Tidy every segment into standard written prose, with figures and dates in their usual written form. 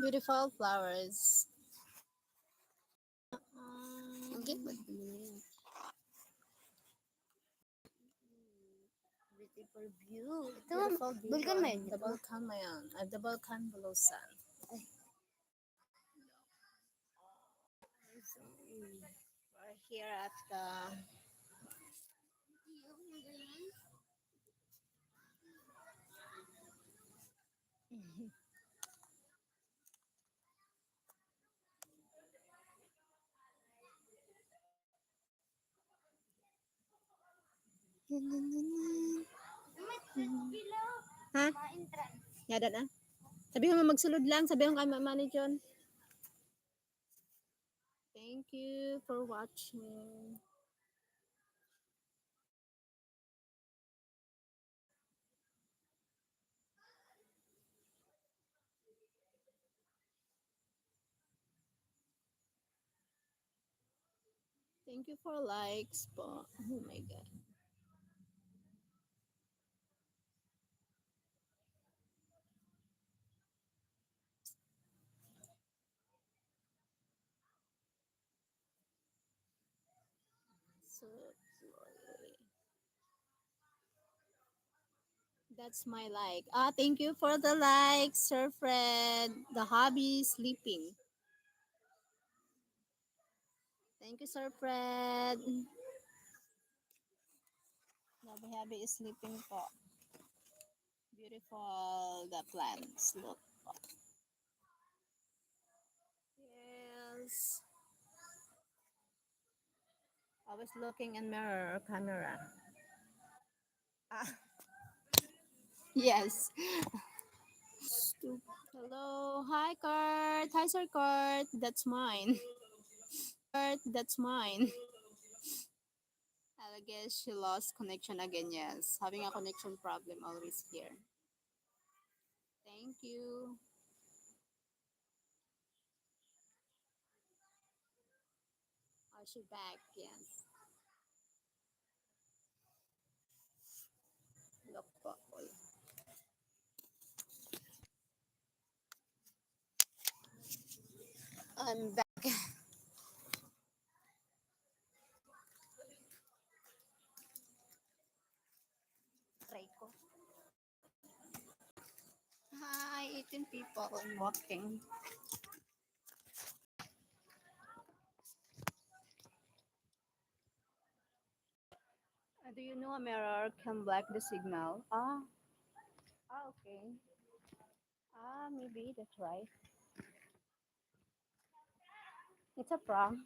Beautiful flowers. Okay, ba't yun? Beautiful view. Ito, Beautiful view. bulkan mo yun. The Balkan Mayan. The Balkan Bulusan. We're here at the ha? Yada na. Sabi mo magsulod lang. Sabi mo kay Mama John. Thank you for watching. Thank you for likes po. Oh my God. So slowly. That's my like. Thank you for the like, Sir Fred. The hobby is sleeping. Thank you, Sir Fred. The hobby is sleeping po. Beautiful the plants. Look po. Yes. Always looking in mirror or camera. Ah, yes. Hello. Hi, Kurt. Hi, Sir Kurt. That's mine. That's mine. I guess she lost connection again. Yes. Having a connection problem always here. Thank you. Oh, she back. Yes. Look po. I'm back. Try ko. Hi, 18 people walking. Do you know a mirror can block the signal? Okay. Maybe that's right. It's a prank.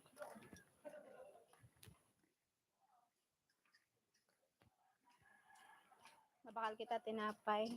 Mabakal kita tinapay.